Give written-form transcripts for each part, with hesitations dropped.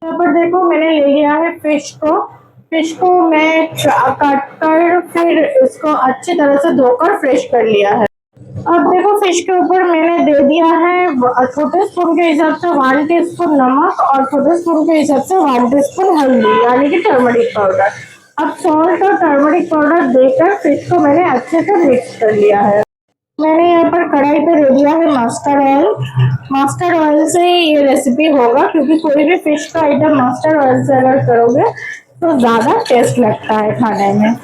यहाँ पर देखो मैंने ले लिया है फिश को मैं काट कर फिर इसको अच्छी तरह से धोकर फ्रेश कर लिया है। अब देखो फिश के ऊपर मैंने दे दिया है छोटे स्पून के हिसाब से 1 टीस्पून नमक और छोटे स्पून के हिसाब से 1 टीस्पून हल्दी यानी कि टर्मरिक पाउडर। अब सॉल्ट और टर्मरिक पाउडर देकर फिश को मैंने अच्छे से मिक्स कर लिया है। मैंने यहाँ पर कढ़ाई पे दे दिया है मस्टर्ड ऑयल। मस्टर्ड ऑयल से ये रेसिपी होगा क्योंकि कोई भी फिश का आइटम मस्टर्ड ऑयल से अगर करोगे तो ज़्यादा टेस्ट लगता है खाने में।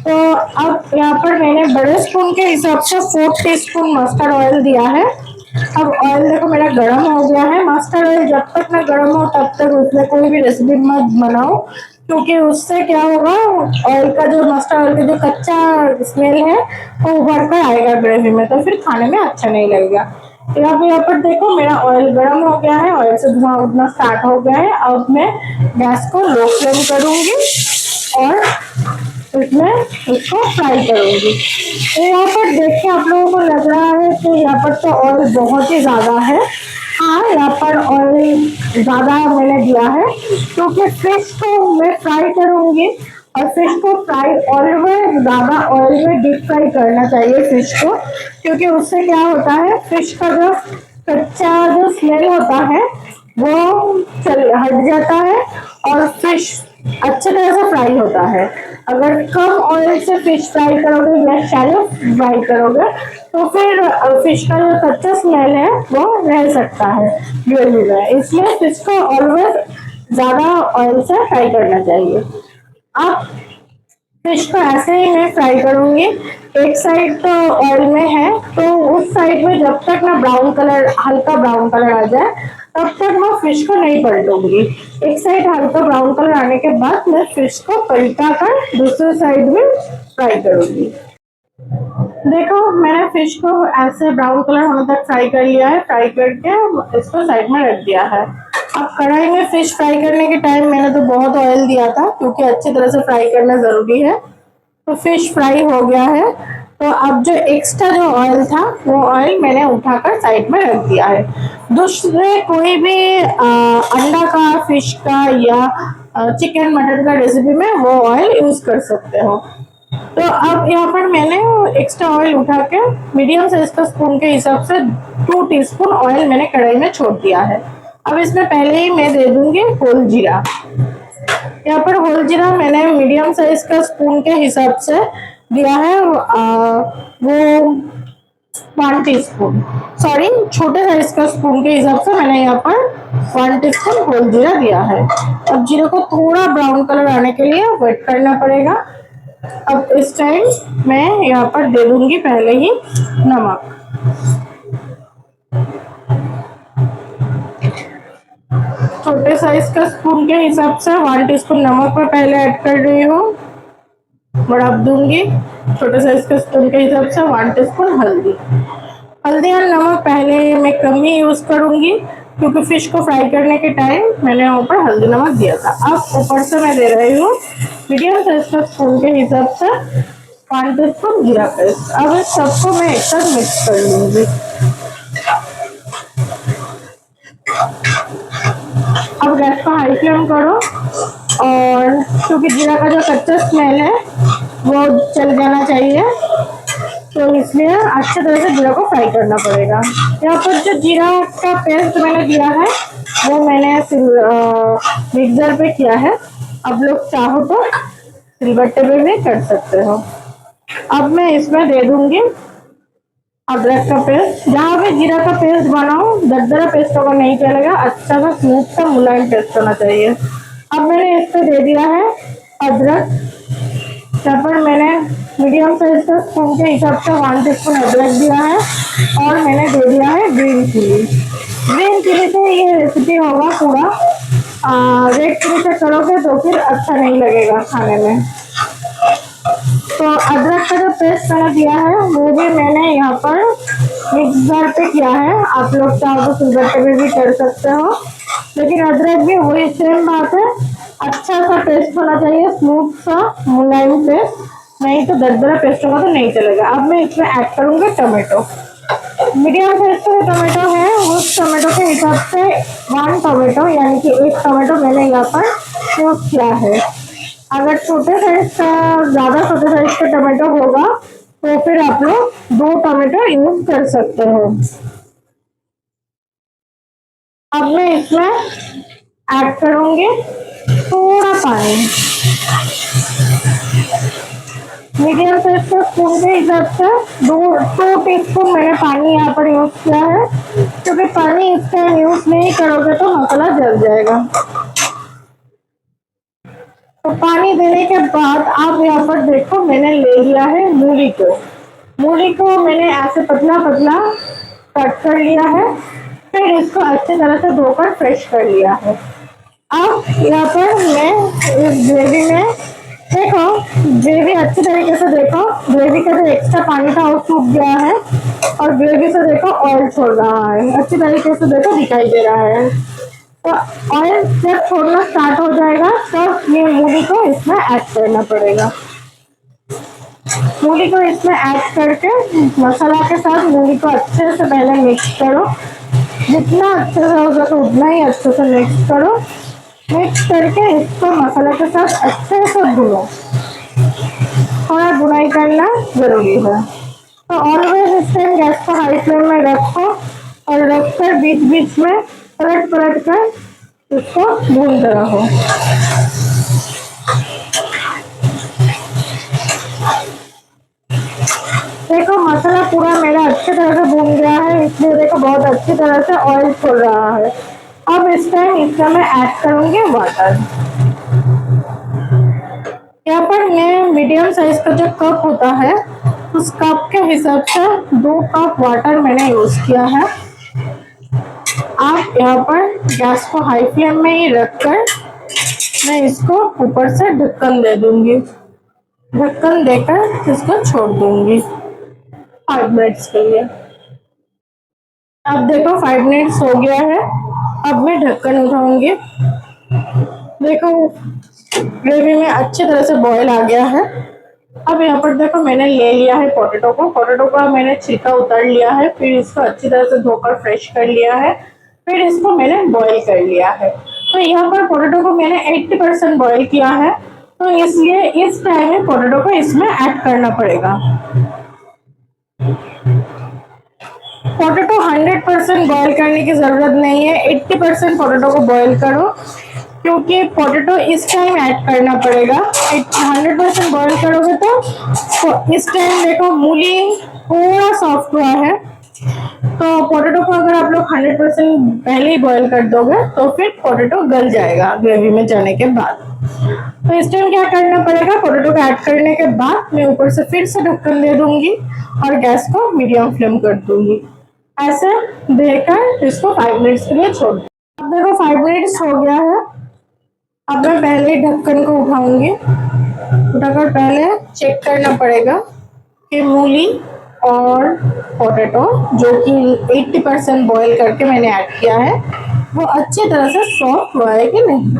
तो अब यहाँ पर मैंने बड़े स्पून के हिसाब से 4 टीस्पून मस्टर्ड ऑयल दिया है। अब ऑयल देखो मेरा गर्म हो गया है। मस्टर्ड ऑयल जब तक ना गर्म हो तब तक उसमें कोई भी रेसिपी मत बनाओ क्योंकि उससे क्या होगा, ऑयल का जो मस्टर्ड ऑयल का जो कच्चा स्मेल है वो उभर कर आएगा ग्रेवी में, तो फिर खाने में अच्छा नहीं लगेगा। तो यहाँ पर देखो मेरा ऑयल गर्म हो गया है, ऑयल से धुआं उठना स्टार्ट हो गया है। अब मैं गैस को लो फ्लेम करूंगी और इसमें इसको फ्राई करूंगी। तो यहाँ पर देखिए आप लोगों को लग रहा है कि यहाँ पर तो ऑयल बहुत ही ज्यादा है। हाँ, यहाँ पर ऑयल ज्यादा मैंने दिया है क्योंकि फिश को मैं फ्राई करूंगी और फिश को फ्राई ऑयल में ज्यादा ऑयल में डीप फ्राई करना चाहिए फिश को, क्योंकि उससे क्या होता है फिश का जो कच्चा जो स्मेल होता है वो हट जाता है और फिश अच्छे तरह से फ्राई होता है। अगर कम ऑयल से फिश फ्राई करोगे या शैलो फ्राई करोगे तो फिर फिश का जो कच्चा स्मेल है वो रह सकता है ग्रेवी में, इसलिए फिश को ऑलवेज ज्यादा ऑयल से फ्राई करना चाहिए। आप फिश को ऐसे ही मैं फ्राई करूंगी। एक साइड तो ऑयल में है तो उस साइड में जब तक ना ब्राउन कलर हल्का ब्राउन कलर आ जाए तब तक मैं फिश को नहीं पलटूंगी। एक साइड हल्का ब्राउन कलर आने के बाद मैं फिश को पलटा कर दूसरे साइड में फ्राई करूंगी। देखो मैंने फिश को ऐसे ब्राउन कलर होने तक फ्राई कर लिया है। फ्राई करके इसको साइड में रख दिया है। अब कढ़ाई में फिश फ्राई करने के टाइम मैंने तो बहुत ऑयल दिया था क्योंकि अच्छी तरह से फ्राई करना जरूरी है। तो फिश फ्राई हो गया है। तो अब जो एक्स्ट्रा जो ऑयल था वो ऑयल मैंने उठाकर साइड में रख दिया है। दूसरे कोई भी अंडा का, फिश का या चिकन मटन का रेसिपी में वो ऑयल यूज कर सकते हो। तो अब यहाँ पर मैंने एक्स्ट्रा ऑयल उठा के मीडियम साइज का स्पून के हिसाब से 2 टीस्पून ऑयल मैंने कढ़ाई में छोड़ दिया है। अब इसमें पहले ही मैं दे दूंगी होल जीरा। यहाँ पर होल जीरा मैंने मीडियम साइज का स्पून के हिसाब से दिया है वो 1 टीस्पून, सॉरी छोटे साइज का स्पून के हिसाब से मैंने यहाँ पर 1 टीस्पून होल जीरा दिया है। अब जीरे को थोड़ा ब्राउन कलर आने के लिए वेट करना पड़ेगा। अब इस टाइम मैं यहाँ पर दे दूंगी पहले ही नमक। छोटे साइज का स्पून के हिसाब से 1 टीस्पून नमक मैं पहले ऐड कर रही हूँ और अब दूंगी छोटे साइज के स्पून के हिसाब से 1 टीस्पून हल्दी। हल्दी और नमक पहले मैं कम ही यूज करूंगी क्योंकि फिश को फ्राई करने के टाइम मैंने ऊपर हल्दी नमक दिया था। अब ऊपर से मैं दे रही हूँ मीडियम साइज का स्पून के हिसाब से 1 टीस्पून जीरा पेस्ट। अब इस सबको मैं एक साथ मिक्स कर लूंगी। अब गैस को हाई फ्लेम करो और क्योंकि जीरा का जो कच्चा स्मेल है वो चल जाना चाहिए, तो इसलिए अच्छे तरह से जीरा को फ्राई करना पड़ेगा। यहाँ पर जो जीरा का पेस्ट मैंने दिया है वो मैंने मिक्सर पे किया है। अब लोग चाहो तो सिलबट्टे पे भी कर सकते हो। अब मैं इसमें दे दूंगी अदरक का पेस्ट। जहाँ पे जीरा का पेस्ट बनाओ दरदरा पेस्ट होगा नहीं चलेगा, अच्छा सा स्मूथ सा मुलायम पेस्ट होना चाहिए। अब मैंने इस पे दे दिया है अदरक। यहाँ पर मैंने मीडियम साइज का स्पून के हिसाब से 1 टीस्पून अदरक दिया है और मैंने दे दिया है ग्रीन चिली। ग्रीन चिली से ये रेसिपी होगा पूरा, रेड चिली से करोगे तो फिर अच्छा नहीं लगेगा खाने में। तो अदरक का जो पेस्ट मैंने दिया है वो भी मैंने यहाँ पर मिक्सर पे किया है। आप लोग चाहो तो सिलबट्टे पे भी कर सकते हो, लेकिन अदरक भी वही सेम बात है, अच्छा सा पेस्ट होना चाहिए, स्मूथ सा मुलायम पेस्ट, नहीं तो दरदरा पेस्ट होगा तो नहीं चलेगा। अब मैं इसमें ऐड करूंगा टमाटो। मीडियम साइज का टमाटो है, उस टमाटो के हिसाब से 1 टमाटो यानी कि 1 टमाटो मैंने यहाँ पर यूज किया है। अगर छोटे साइज का, ज़्यादा छोटे साइज का टमाटो होगा तो फिर आप लोग 2 टमाटो यूज कर सकते हो। अब मैं इसमें ऐड करूंगी थोड़ा पानी। मीडियम साइज का स्पून के हिसाब से 2 टीस्पून मैंने पानी यहाँ पर यूज किया है, क्योंकि पानी इसका यूज नहीं करोगे तो मसाला जल जाएगा। तो पानी देने के बाद आप यहाँ पर देखो मैंने ले लिया है मूली को। मूली को मैंने ऐसे पतला पतला कट कर लिया है, फिर इसको अच्छी तरह से धोकर फ्रेश कर लिया है। अब यहाँ पर मैं इस ग्रेवी में देखो, ग्रेवी अच्छी तरीके से देखो, ग्रेवी का जो एक्स्ट्रा पानी था वो सूख गया है और ग्रेवी से देखो ऑयल छोड़ रहा है, अच्छी तरीके से देखो दिखाई दे रहा है। तो ऑयल जब छोड़ना स्टार्ट हो जाएगा तो ये मूली को इसमें ऐड करना पड़ेगा। मूली को इसमें ऐड करके मसाला के साथ मूली को अच्छे से पहले मिक्स करो, जितना अच्छे से हो सके उतना ही अच्छे से मिक्स करो। मिक्स करके इसको मसाला के साथ अच्छे से भूनो, थोड़ा भुनाई करना जरूरी है। तो ऑलवेज इस टाइम गैस को हाई फ्लेम में रखो और रखकर बीच बीच में पलट पलट कर इसको भूनते रहो। देखो मसाला पूरा मेरा अच्छी तरह से भून गया है, इसलिए देखो बहुत अच्छी तरह से ऑयल छोड़ रहा है। अब इस टाइम इसका मैं ऐड करूंगी वाटर। यहाँ पर मैं मीडियम साइज का जो कप होता है उस कप के हिसाब से 2 कप वाटर मैंने यूज किया है। आप यहाँ पर गैस को हाई फ्लेम में ही रखकर मैं इसको ऊपर से ढक्कन दे दूंगी। ढक्कन देकर इसको छोड़ दूंगी 5 मिनट्स के लिए। अब देखो 5 मिनट्स हो गया है, अब मैं ढक्कन उठाऊंगी। देखो ग्रेवी में अच्छी तरह से बॉईल आ गया है। अब यहाँ पर देखो मैंने ले लिया है पोटैटो को। पोटैटो का मैंने छिलका उतार लिया है, फिर इसको अच्छी तरह से धोकर फ्रेश कर लिया है, फिर इसको मैंने बॉईल कर लिया है। तो यहाँ पर पोटैटो को मैंने 80% बॉईल किया है, तो इसलिए इस टाइम में पोटैटो को इसमें ऐड करना पड़ेगा। पोटैटो 100% बॉईल करने की जरूरत नहीं है, 80% पोटैटो को बॉईल करो, क्योंकि पोटैटो इस टाइम ऐड करना पड़ेगा। 100% बॉईल करोगे तो इस टाइम देखो मूली थोड़ा सॉफ्ट हुआ है, तो पोटैटो को अगर आप लोग 100% पहले ही बॉईल कर दोगे तो फिर पोटैटो गल जाएगा ग्रेवी में जाने के बाद। तो इस टाइम क्या करना पड़ेगा, पोटैटो को ऐड करने के बाद मैं ऊपर से फिर से ढक्कन दे दूंगी और गैस को मीडियम फ्लेम कर दूंगी। ऐसे देकर इसको 5 मिनट्स के लिए छोड़ दूँ। अब देखो 5 मिनट्स हो गया है। अब मैं पहले ढक्कन को उठाऊंगी, उठाकर पहले चेक करना पड़ेगा कि मूली और पोटैटो जो कि 80% बॉईल करके मैंने ऐड किया है वो अच्छी तरह से सॉफ्ट हुआ है कि नहीं।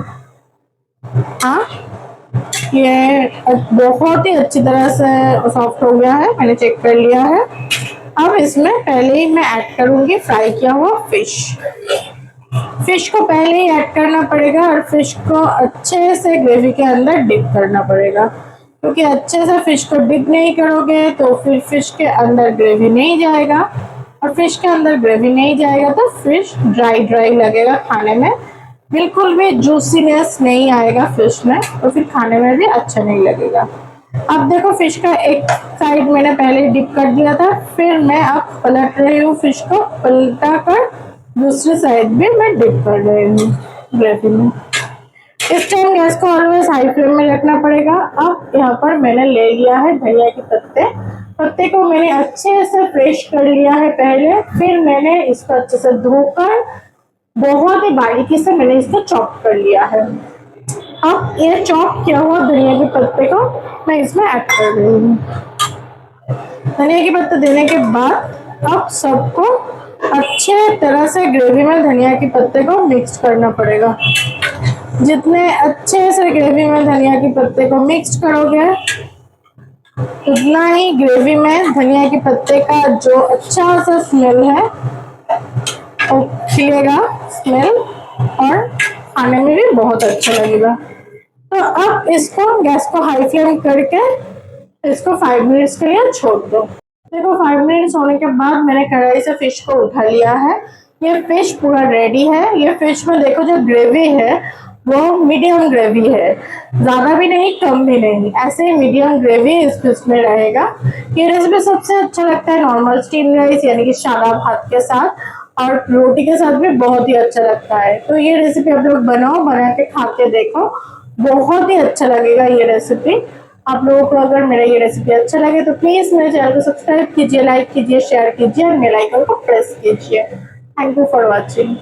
हाँ, ये बहुत ही अच्छी तरह से सॉफ्ट हो गया है, मैंने चेक कर लिया है। अब इसमें पहले ही मैं ऐड करूंगी फ्राई किया हुआ फिश। फिश को पहले ही ऐड करना पड़ेगा और फिश को अच्छे से ग्रेवी के अंदर डिप करना पड़ेगा, क्योंकि अच्छे से फिश को डिप नहीं करोगे तो फिर फिश के अंदर ग्रेवी नहीं जाएगा, और फिश के अंदर ग्रेवी नहीं जाएगा तो फिश ड्राई ड्राई लगेगा खाने में, बिल्कुल भी जूसीनेस नहीं आएगा फिश में, तो फिर खाने में भी अच्छा नहीं लगेगा। अब देखो फिश का एक साइड मैंने पहले डिप कर दिया था, फिर मैं अब पलट रही हूँ, फिश को पलटा कर दूसरी साइड भी मैं डिप कर रही हूँ ग्रेवी में। इस टाइम गैस को ऑलवेज हाई फ्लेम में रखना पड़ेगा। अब यहाँ पर मैंने ले लिया है धनिया के पत्ते। पत्ते को मैंने अच्छे से फ्रेश कर लिया है पहले, फिर मैंने इसको अच्छे से धोकर बहुत ही बारीकी से मैंने इसको चॉप कर लिया है। अब ये चॉप किया हुआ धनिया के पत्ते को मैं इसमें ऐड कर रही हूँ। धनिया के पत्ते देने के बाद अब सबको अच्छे तरह से ग्रेवी में धनिया के पत्ते को मिक्स करना पड़ेगा। जितने अच्छे से ग्रेवी में धनिया के पत्ते को मिक्स करोगे उतना ही ग्रेवी में धनिया के पत्ते का जो अच्छा सा स्मेल है वो खिलेगा स्मेल, और खाने में भी बहुत अच्छा लगेगा। तो अब इसको गैस को हाई फ्लेम करके इसको 5 मिनट्स के लिए छोड़ दो। देखो 5 मिनट्स होने के बाद मैंने कढ़ाई से फिश को उठा लिया है। ये फिश पूरा रेडी है। ये फिश में देखो जो ग्रेवी है वो मीडियम ग्रेवी है, ज्यादा भी नहीं कम भी नहीं, ऐसे मीडियम ग्रेवी इस फिश में रहेगा। ये रेसिपी सबसे अच्छा लगता है नॉर्मल स्टीम राइस यानी कि सादा भात के साथ, और रोटी के साथ भी बहुत ही अच्छा लगता है। तो ये रेसिपी आप लोग बनाओ, बना के खा के देखो, बहुत ही अच्छा लगेगा ये रेसिपी। आप लोगों को अगर मेरा ये रेसिपी अच्छा लगे तो प्लीज मेरे चैनल को सब्सक्राइब कीजिए, लाइक कीजिए, शेयर कीजिए और बेल आइकन को प्रेस कीजिए। Thank you for watching.